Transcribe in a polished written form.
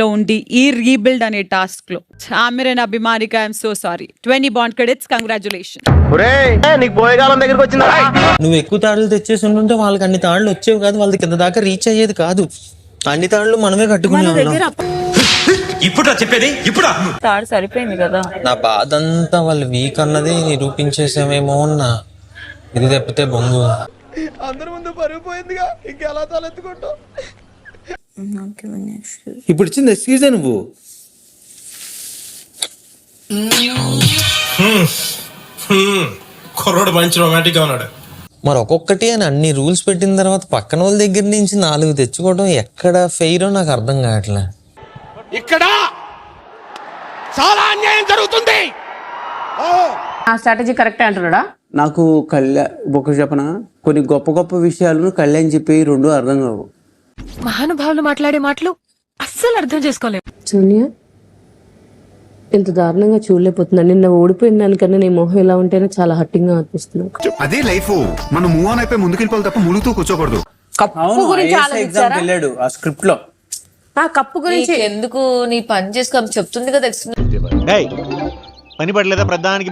లో ఉండి ఈ రీబిల్డ్ అనే టాస్క్ లో ఆమెరన్ అభిమానిక I'm so sorry 20 bond credits congratulation. నువ్వు ఎక్కువ తాడులు తెచ్చేసి ఉంటే వాళ్ళకి అన్ని తాళ్ళు వచ్చేవి కాదు, వాళ్ళకి కింద దాకా రీచ్ అయ్యేది కాదు. అన్ని తాళ్ళు మనమే కట్టుకున్నాం. ఇప్పుడు చెప్పేది ఇప్పుడు తాడు సరిపోయింది కదా. నా బాధ అంతా వాళ్ళు వీక్ అన్నది నిరూపించేసామేమో అన్న. ఇది తప్పితే బొంగు. అందరి ముందు పరిగిపోయిందిగా, ఇంకెలా తలెత్తుకుంటావు? ఇప్పుడు ఇచ్చింది ఎక్స్క్యూజే నువ్వు. కుర్రోడు మంచి రొమాంటిక్ గా ఉన్నాడు. మరి ఒక్కొక్కటి అని అన్ని రూల్స్ పెట్టిన తర్వాత పక్కన వాళ్ళ దగ్గర నుంచి 4 తెచ్చుకోవడం ఎక్కడ ఫెయిరో నాకు అర్థం కావట్లే. ఇక్కడ చాలా అన్యాయం జరుగుతుంది. ఆ స్ట్రాటజీ కరెక్టే అంటున్నాడా? నాకు ఒకటి చెప్పనా, కొన్ని గొప్ప గొప్ప విషయాలను కళ్యాణ్ చెప్పి రెండు అర్థం కావు. మహానుభావులు మాట్లాడే మాటలు అస్సలు అర్థం చేసుకోలేము. సోనియా ఇంత దారుణంగా చూడలేకపోతున్నా. నిన్న ఓడిపోయిన దానికన్నా నీ మొహం ఎలా ఉంటేనే చాలా హట్టింగ్ గా అనిపిస్తున్నావు. అదే లైఫ్, మనం మూవ్ ఆన్ అయిపోయి ముందుకెళ్ళిపోవాలి తప్ప ములుగుతూ కూర్చోకూడదు. కప్పు గురించి ఆలోచించారా? వెళ్ళాడు ఆ స్క్రిప్ట్ లో. ఆ కప్పు గురించి ఎందుకు నీ పని చేసుకో చెప్తుంది కదా. పని పడలేదా ప్రధానికి